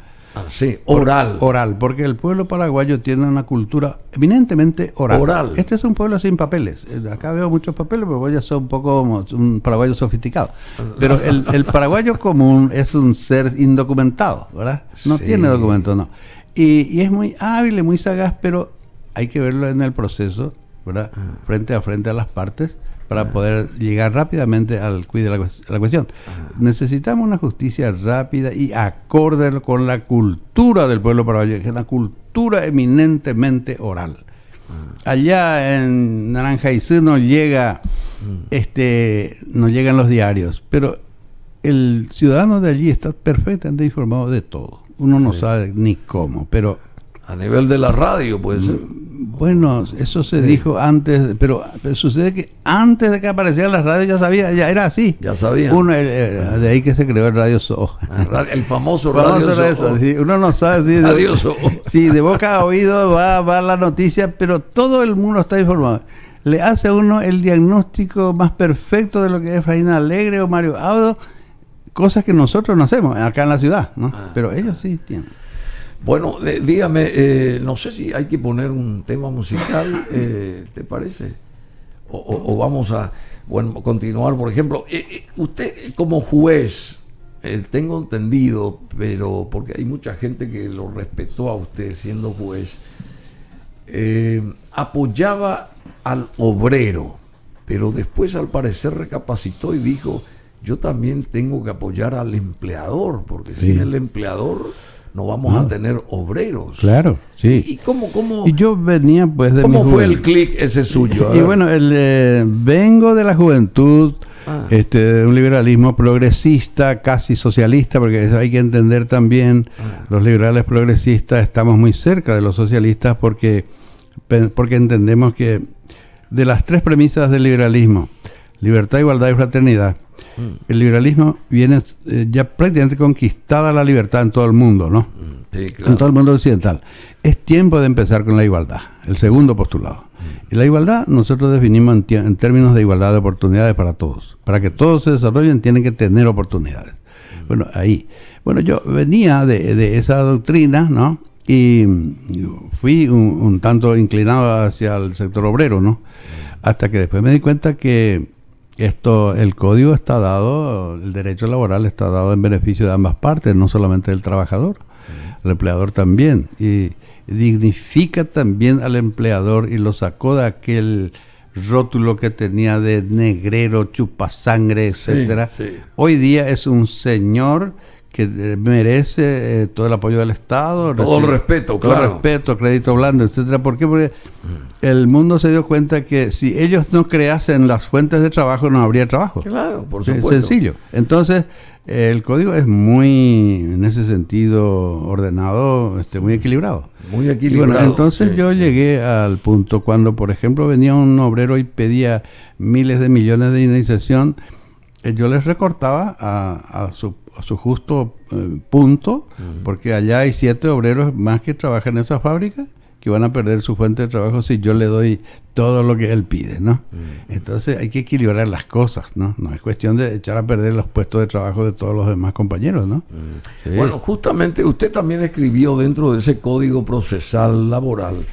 Sí, oral.
Oral, porque el pueblo paraguayo tiene una cultura eminentemente oral. Este es un pueblo sin papeles. Acá veo muchos papeles, pero voy a ser un poco un paraguayo sofisticado. Pero el paraguayo común es un ser indocumentado, ¿verdad? No tiene documento, no. Y es muy hábil y muy sagaz, pero hay que verlo en el proceso, ¿verdad? Frente a las partes, para poder llegar rápidamente al quid de la cuestión. Necesitamos una justicia rápida y acorde con la cultura del pueblo paraguayo, que es una cultura eminentemente oral. Allá en Naranjaizú no llegan los diarios, pero el ciudadano de allí está perfectamente informado de todo. Uno no sabe ni cómo, pero...
A nivel de la radio, puede ser.
Bueno, eso se dijo antes, pero sucede que antes de que aparecieran las radios ya era así.
Ya sabía.
De ahí que se creó el Radio Soho.
El famoso Radio Soho.
Sí, uno no sabe si de boca a oído va la noticia, pero todo el mundo está informado. Le hace a uno el diagnóstico más perfecto de lo que es Efraín Alegre o Mario Audo, cosas que nosotros no hacemos acá en la ciudad, ¿no? Pero ellos sí tienen.
Bueno, dígame, no sé si hay que poner un tema musical, ¿te parece? O vamos a continuar, por ejemplo. Usted como juez, tengo entendido, pero porque hay mucha gente que lo respetó a usted siendo juez, apoyaba al obrero, pero después al parecer recapacitó y dijo, yo también tengo que apoyar al empleador, porque sin el empleador... no vamos a tener obreros.
Claro, sí.
¿Y cómo
y yo venía pues de
¿cómo fue el clic ese suyo?
Y bueno, vengo de la juventud, de un liberalismo progresista, casi socialista, porque hay que entender también, los liberales progresistas estamos muy cerca de los socialistas porque entendemos que de las tres premisas del liberalismo, libertad, igualdad y fraternidad, el liberalismo viene ya prácticamente conquistada la libertad en todo el mundo, ¿no? Sí, claro. En todo el mundo occidental. Es tiempo de empezar con la igualdad, el segundo postulado. Y la igualdad nosotros definimos en términos de igualdad de oportunidades para todos. Para que todos se desarrollen tienen que tener oportunidades. Bueno, yo venía de esa doctrina, ¿no? Y fui un tanto inclinado hacia el sector obrero, ¿no? Hasta que después me di cuenta que el código está dado, el derecho laboral está dado en beneficio de ambas partes, no solamente del trabajador, el empleador también, y dignifica también al empleador y lo sacó de aquel rótulo que tenía de negrero, chupasangre, etcétera. Sí. Hoy día es un señor que merece todo el apoyo del Estado,
todo el respeto, claro.
Todo el respeto, crédito blando, etcétera. ¿Por qué? Porque el mundo se dio cuenta que si ellos no creasen las fuentes de trabajo, no habría trabajo.
Claro, por supuesto.
Es sencillo. Entonces, el código es muy, en ese sentido, ordenado, muy equilibrado.
Muy equilibrado.
Bueno, entonces yo llegué al punto cuando, por ejemplo, venía un obrero y pedía miles de millones de indemnización, yo les recortaba a su justo punto, porque allá hay 7 obreros más que trabajan en esa fábrica que van a perder su fuente de trabajo si yo le doy todo lo que él pide, ¿no? Entonces hay que equilibrar las cosas, ¿no? No es cuestión de echar a perder los puestos de trabajo de todos los demás compañeros, ¿no? Sí.
Bueno, justamente usted también escribió dentro de ese Código Procesal Laboral,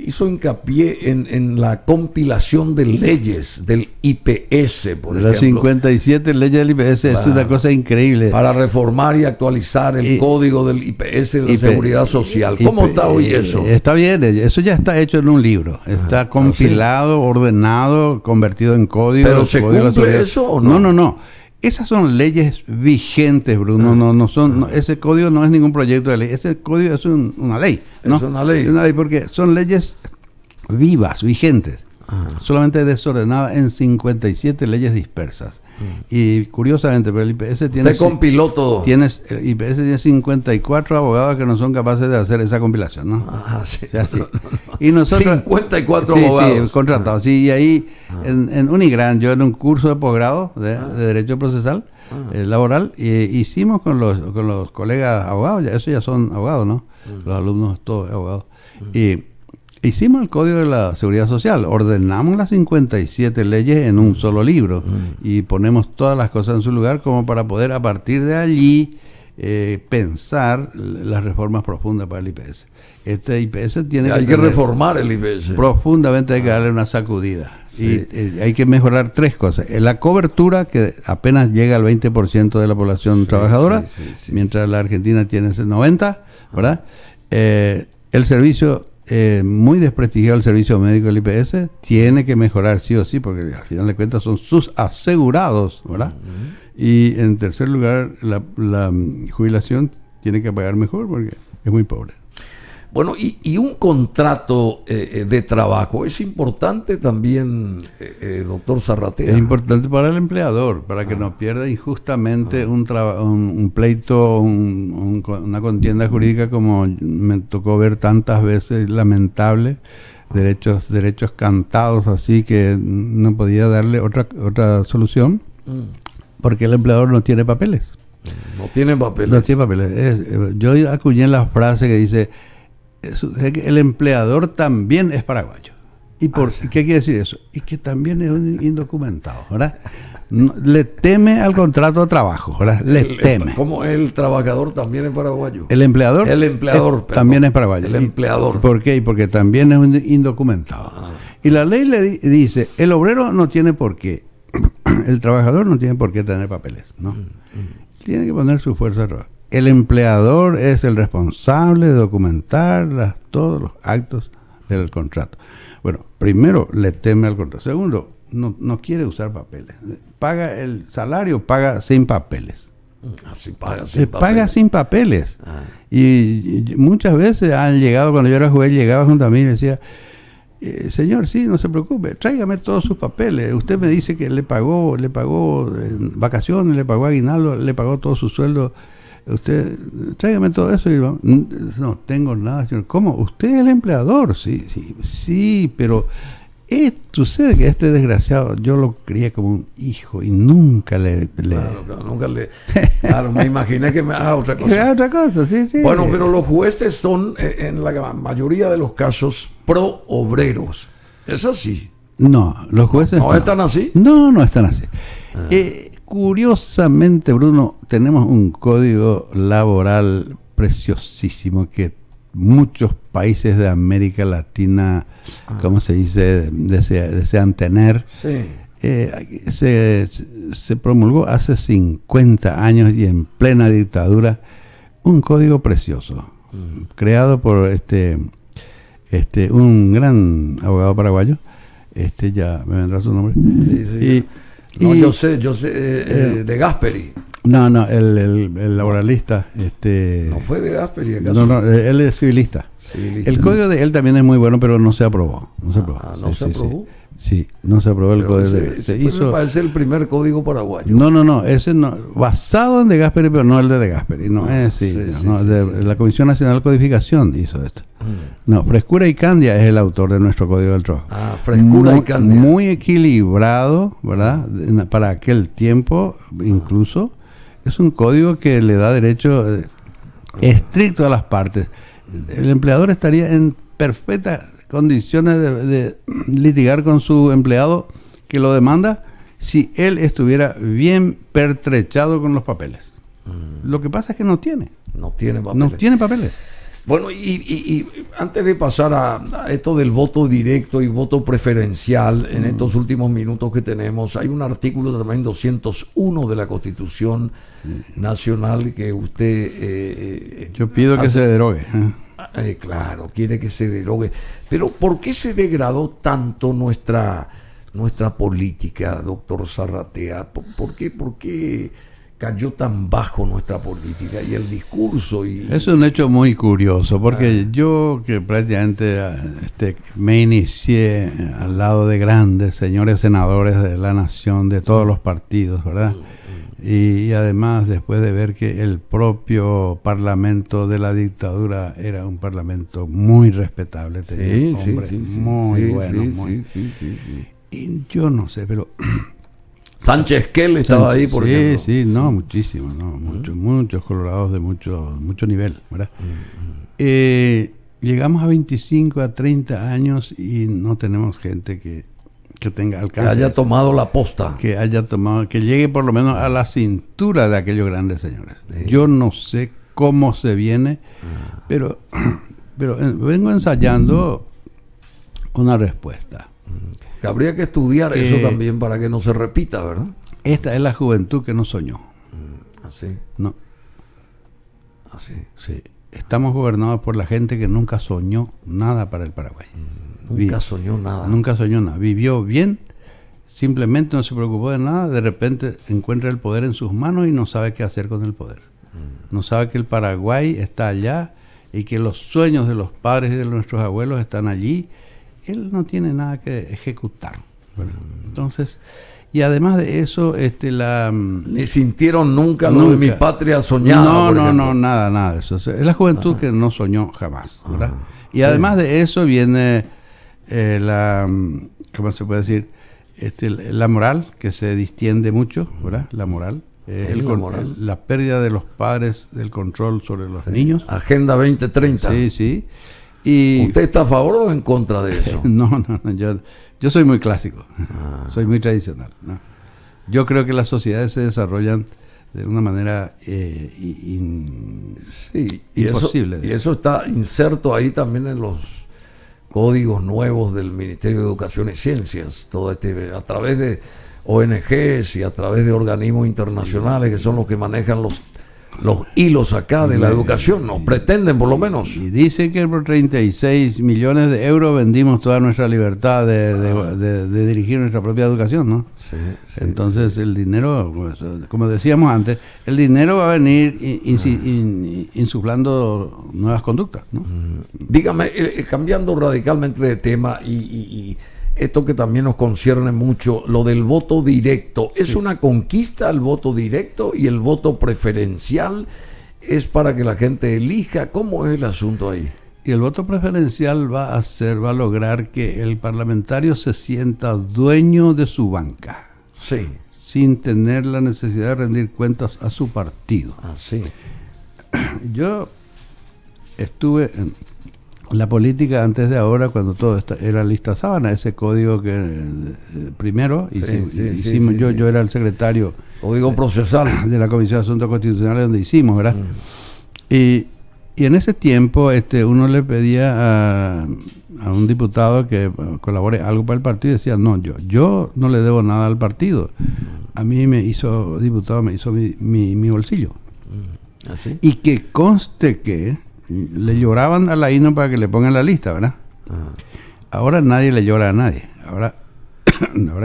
hizo hincapié en la compilación de leyes del IPS, por ejemplo.
Las 57 leyes del IPS es una cosa increíble.
Para reformar y actualizar el código del IPS de la Seguridad Social. ¿Cómo está hoy eso?
Está bien, eso ya está hecho en un libro. Está compilado, ordenado, convertido en código.
¿Pero se cumple eso o no?
No. Esas son leyes vigentes, Bruno. Ese código no es ningún proyecto de ley. Ese código es una ley, ¿no?
Es una ley.
Es una ley porque son leyes vivas, vigentes. Solamente desordenada en 57 leyes dispersas. Y curiosamente, pero el IPS tiene...
Se compiló todo.
El IPS tiene 54 abogados que no son capaces de hacer esa compilación, ¿no?
Sí.
O sea, sí. Y nosotros,
54 abogados.
Sí, contratados. Sí, y ahí en Unigran, yo en un curso de posgrado de Derecho Procesal Laboral, hicimos con los colegas abogados, esos ya son abogados, ¿no? Los alumnos todos abogados. Y hicimos el Código de la Seguridad Social, ordenamos las 57 leyes en un solo libro y ponemos todas las cosas en su lugar como para poder a partir de allí pensar las reformas profundas para el IPS. Este IPS tiene
hay que reformar el IPS.
Profundamente hay que darle una sacudida. Sí. Y hay que mejorar tres cosas. La cobertura, que apenas llega al 20% de la población trabajadora, mientras la Argentina tiene ese 90%, ¿verdad? El servicio... muy desprestigiado el servicio médico del IPS, tiene que mejorar sí o sí, porque al final de cuentas son sus asegurados, ¿verdad? Y en tercer lugar, la jubilación tiene que pagar mejor porque es muy pobre.
Bueno, y un contrato de trabajo es importante también, doctor Zarratea.
Es importante para el empleador, para que no pierda injustamente un pleito, una contienda jurídica como me tocó ver tantas veces, lamentable, derechos cantados así que no podía darle otra solución, porque el empleador no tiene papeles.
No tiene papeles.
No tiene papeles. Yo acuñé la frase que dice... el empleador también es paraguayo. ¿Y qué quiere decir eso? Y que también es un indocumentado, ¿verdad? Le teme al contrato de trabajo, ¿verdad? Teme.
¿Cómo el trabajador también es paraguayo?
El empleador
también
es paraguayo.
El empleador.
¿Por qué? Porque también es un indocumentado. Y la ley le dice, el obrero no tiene por qué, el trabajador no tiene por qué tener papeles, ¿no? Tiene que poner su fuerza de trabajo. El empleador es el responsable de documentar todos los actos del contrato. Bueno, primero le teme al contrato. Segundo, no quiere usar papeles. Paga el salario, paga sin papeles. Paga sin papeles. Y muchas veces han llegado, cuando yo era juez, llegaba junto a mí y decía, señor, sí, no se preocupe, tráigame todos sus papeles. Usted me dice que le pagó vacaciones, le pagó aguinaldo, le pagó todo su sueldo. Usted, tráigame todo eso. Y no tengo nada, señor. ¿Cómo? Usted es el empleador. Sí, pero sucede que este desgraciado, yo lo crié como un hijo y nunca le... Claro,
me imaginé que me haga otra cosa.
Que haga otra cosa, sí.
Bueno, pero los jueces son, en la mayoría de los casos, pro obreros. ¿Es así?
No, los jueces
¿No están así?
No están así. Curiosamente, Bruno, tenemos un código laboral preciosísimo que muchos países de América Latina, ¿cómo se dice?, desean tener.
Sí.
Se promulgó hace 50 años y en plena dictadura un código precioso, creado por un gran abogado paraguayo, ya me vendrá su nombre.
Sí. Yo sé, de Gasperi.
No, el laboralista.
¿No fue de Gasperi acaso?
No, él es civilista. El código de él también es muy bueno, pero no se aprobó. ¿No se aprobó? Sí, no se aprobó el código.
Me parece el primer código paraguayo.
No, ese no, basado en De Gasperi, pero no el de Gasperi. La Comisión Nacional de Codificación hizo esto. No, Frescura y Candia es el autor de nuestro Código del Trabajo.
Frescura y Candia.
Muy equilibrado, ¿verdad? Para aquel tiempo, incluso. Es un código que le da derecho estricto a las partes. El empleador estaría en perfectas condiciones de litigar con su empleado que lo demanda si él estuviera bien pertrechado con los papeles. Lo que pasa es que no tiene papeles.
Bueno, y antes de pasar a esto del voto directo y voto preferencial, en estos últimos minutos que tenemos, hay un artículo también 201 de la Constitución Nacional que usted...
yo pido que se derogue.
Claro, quiere que se derogue. Pero ¿por qué se degradó tanto nuestra política, doctor Zarratea? ¿Por qué cayó tan bajo nuestra política y el discurso?
Es un hecho muy curioso, porque yo que prácticamente me inicié al lado de grandes señores senadores de la nación, de todos los partidos, ¿verdad? Y además después de ver que el propio parlamento de la dictadura era un parlamento muy respetable, tenía hombres muy buenos. Y yo no sé, pero...
Sánchez Esquel estaba ahí, por ejemplo.
Sí, no, muchísimo, no, muchos colorados de mucho nivel, ¿verdad? Llegamos a 25, a 30 años y no tenemos gente que tenga alcance.
Que haya tomado la posta.
Que llegue por lo menos a la cintura de aquellos grandes señores. Yo no sé cómo se viene, pero vengo ensayando una respuesta.
Que habría que estudiar eso también para que no se repita, ¿verdad?
Esta es la juventud que no soñó.
¿Así?
No.
¿Así?
Sí. Estamos gobernados por la gente que nunca soñó nada para el Paraguay.
Nunca soñó nada.
Nunca soñó nada. Vivió bien, simplemente no se preocupó de nada. De repente encuentra el poder en sus manos y no sabe qué hacer con el poder. No sabe que el Paraguay está allá y que los sueños de los padres y de nuestros abuelos están allí. Él no tiene nada que ejecutar. Bueno, entonces, y además de eso,
ni sintieron nunca lo de mi patria soñada.
No, nada de eso. Es la juventud que no soñó jamás, ¿verdad? Y además de eso viene ¿cómo se puede decir? La moral, que se distiende mucho, ¿verdad? La moral. La pérdida de los padres del control sobre los niños.
Agenda 2030.
Sí.
¿Usted está a favor o en contra de eso?
No, yo soy muy clásico, soy muy tradicional, ¿no? Yo creo que las sociedades se desarrollan de una manera imposible.
Y eso está inserto ahí también en los códigos nuevos del Ministerio de Educación y Ciencias, todo a través de ONGs y a través de organismos internacionales que son los que manejan los hilos acá de la educación, ¿no? Pretenden por lo menos.
Y dice que por 36 millones de euros vendimos toda nuestra libertad de dirigir nuestra propia educación, ¿no?
Sí,
entonces el dinero, pues, como decíamos antes, el dinero va a venir insuflando nuevas conductas, ¿no?
Dígame, cambiando radicalmente de tema y esto que también nos concierne mucho, lo del voto directo. ¿Es una conquista el voto directo y el voto preferencial es para que la gente elija? ¿Cómo es el asunto ahí?
Y el voto preferencial va a lograr que el parlamentario se sienta dueño de su banca.
Sí.
Sin tener la necesidad de rendir cuentas a su partido.
Sí.
Yo estuve en la política antes de ahora, cuando todo era lista sábana, ese código que primero hicimos, yo era el secretario
código procesal
de la Comisión de Asuntos Constitucionales donde hicimos, ¿verdad? Y en ese tiempo uno le pedía a un diputado que colabore algo para el partido y decía, no, yo no le debo nada al partido. A mí me hizo mi bolsillo.
¿Así?
Y que conste que le lloraban a la INO para que le pongan la lista, ¿verdad? Ahora nadie le llora a nadie. Ahora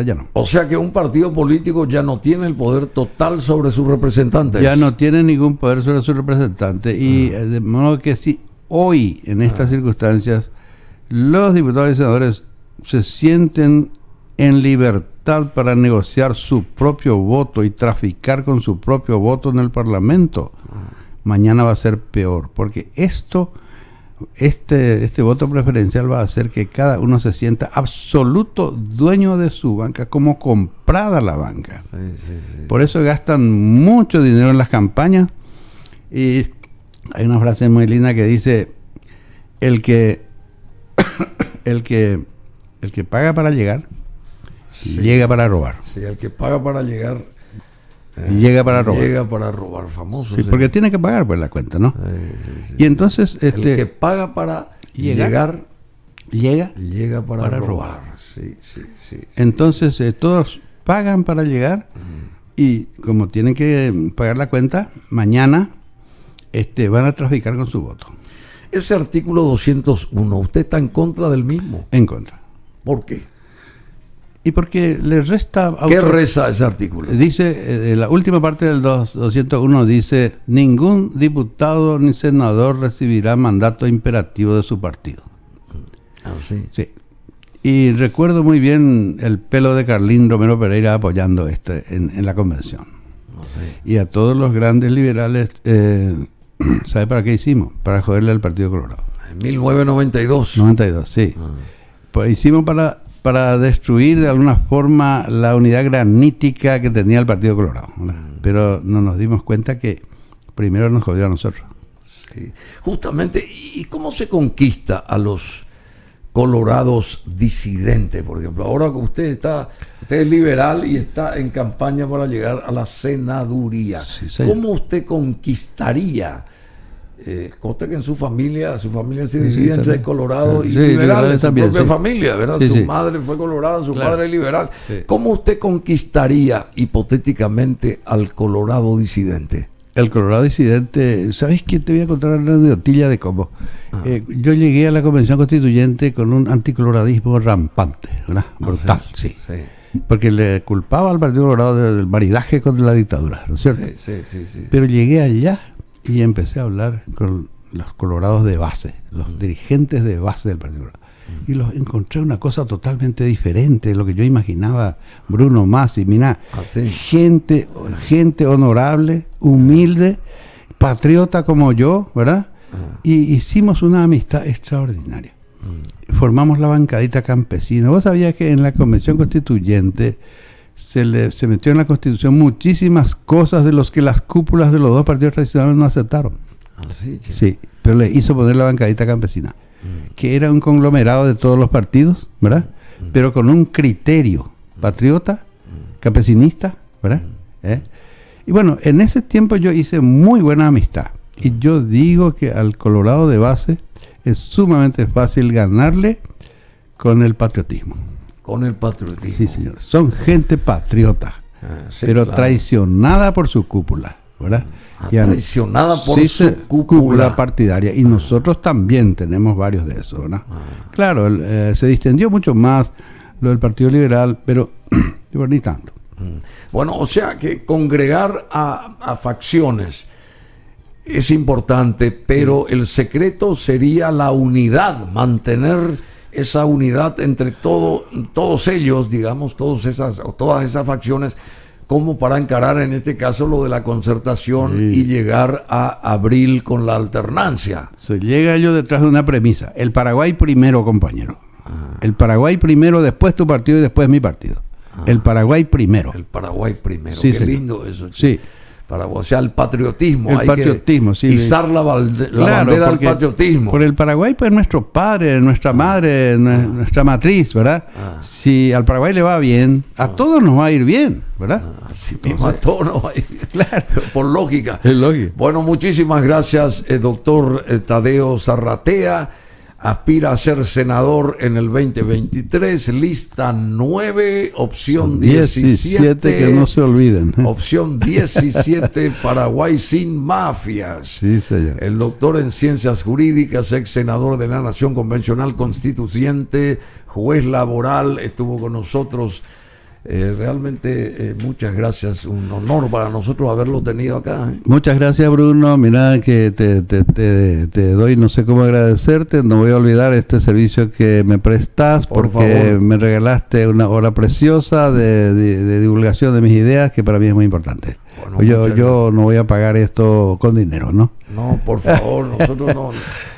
ya no.
O sea que un partido político ya no tiene el poder total sobre sus representantes.
Ya no tiene ningún poder sobre sus representantes. Y de modo que si hoy, en estas circunstancias, los diputados y senadores se sienten en libertad para negociar su propio voto y traficar con su propio voto en el Parlamento, mañana va a ser peor, porque este voto preferencial va a hacer que cada uno se sienta absoluto dueño de su banca, como comprada la banca.
Sí.
Por eso gastan mucho dinero en las campañas. Y hay una frase muy linda que dice: el que el que paga para llegar,
Sí.
llega para robar.
Sí, el que paga para llegar
Llega para robar.
Llega para robar, famoso.
Sí, porque tiene que pagar por la cuenta, ¿no?
Sí.
Y entonces
El que paga para llegar llega para robar. Sí.
Entonces todos pagan para llegar y como tienen que pagar la cuenta, mañana van a traficar con su voto.
Ese artículo 201, ¿usted está en contra del mismo?
En contra.
¿Por qué?
Y porque le resta...
¿Qué reza ese artículo?
Dice, la última parte del 201 dice, ningún diputado ni senador recibirá mandato imperativo de su partido.
Ah, sí.
Sí. Y recuerdo muy bien el pelo de Carlín Romero Pereira apoyando en la convención.
No sé.
Y a todos los grandes liberales, ¿sabe para qué hicimos? Para joderle al Partido Colorado.
En 1992.
92, sí. Pues hicimos para destruir de alguna forma la unidad granítica que tenía el Partido Colorado. Pero no nos dimos cuenta que primero nos jodió a nosotros.
Sí. Justamente, ¿y cómo se conquista a los colorados disidentes, por ejemplo? Ahora que usted es liberal y está en campaña para llegar a la senaduría.
Sí, señor.
¿Cómo usted conquistaría? Consta que en su familia se divide entre colorado y liberal, en su
también,
propia familia, ¿verdad?
Sí,
Su madre fue colorada, su padre es liberal.
Sí.
¿Cómo usted conquistaría hipotéticamente al colorado disidente?
El Colorado disidente, ¿sabes qué? Te voy a contar una anécdotilla de cómo. Yo llegué a la Convención Constituyente con un anticoloradismo rampante, ¿verdad? Brutal, sí. Porque le culpaba al Partido Colorado del maridaje con la dictadura, ¿no es cierto?
Sí.
Pero llegué allá y empecé a hablar con los colorados de base, los dirigentes de base del Partido Colorado. Y los encontré una cosa totalmente diferente de lo que yo imaginaba, Bruno Masi. Mirá, gente honorable, humilde, patriota como yo, ¿verdad? Y hicimos una amistad extraordinaria. Formamos la bancadita campesina. Vos sabías que en la Convención Constituyente se metió en la Constitución muchísimas cosas de los que las cúpulas de los dos partidos tradicionales no aceptaron. Sí, pero le hizo poner la bancadita campesina, que era un conglomerado de todos los partidos, ¿verdad? Pero con un criterio patriota, campesinista, ¿verdad? Y bueno, en ese tiempo yo hice muy buena amistad. Y yo digo que al Colorado de base es sumamente fácil ganarle con el patriotismo.
Con el patriotismo.
Sí, señor. Son gente patriota, pero claro, traicionada por su cúpula, ¿verdad?
Traicionada por su
cúpula partidaria. Y nosotros también tenemos varios de esos, ¿verdad? Claro, se distendió mucho más lo del Partido Liberal, pero ni tanto.
Bueno, o sea que congregar a facciones es importante, pero el secreto sería la unidad, mantener esa unidad entre todos ellos, digamos, todas esas facciones, como para encarar en este caso lo de la concertación y llegar a abril con la alternancia.
Se llega yo detrás de una premisa: el Paraguay primero, compañero. El Paraguay primero, después tu partido y después mi partido. El Paraguay primero.
El Paraguay primero.
Sí,
qué
señor.
Lindo eso.
Sí.
O sea, el patriotismo.
El patriotismo, sí.
Izar la bandera del patriotismo.
Por el Paraguay, pues nuestro padre, nuestra madre, nuestra matriz, ¿verdad? Si al Paraguay le va bien, a todos nos va a ir bien, ¿verdad?
Así mismo, a todos nos va a ir bien. Claro. Por lógica.
Es lógica.
Bueno, muchísimas gracias, doctor Tadeo Zarratea. Aspira a ser senador en el 2023, lista 9, opción 17,
que no se olviden.
Opción 17, Paraguay sin mafias.
Sí, señor.
El doctor en ciencias jurídicas, ex senador de la Nación Convencional Constituyente, juez laboral, estuvo con nosotros. Realmente muchas gracias, un honor para nosotros haberlo tenido acá.
Muchas gracias, Bruno. Mira que te doy, no sé cómo agradecerte, no voy a olvidar este servicio que me prestas,
Por
porque
favor.
me regalaste una hora preciosa de divulgación de mis ideas, que para mí es muy importante.
Bueno,
yo no voy a pagar esto con dinero, ¿no?
No, por favor, nosotros no.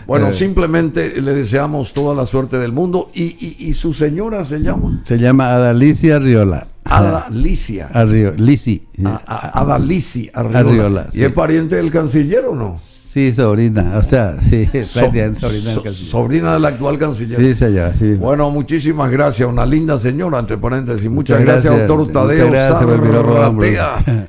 Bueno, simplemente le deseamos toda la suerte del mundo. ¿Y su señora se llama?
Se llama Adalicia Arriola.
Adalicia.
Lisi.
Adalicia Arriola.
Arriola,
¿Y
sí.
es pariente del canciller o no?
Sí, sobrina. O sea, sí, prácticamente sobrina del canciller.
Sobrina del actual canciller.
Sí, señora. Sí.
Bueno, muchísimas gracias. Una linda señora, entre paréntesis. Muchas
Muchas
gracias,
gracias,
doctor Tadeo
muchas gracias por el micrófono, hombre.
Zarratea.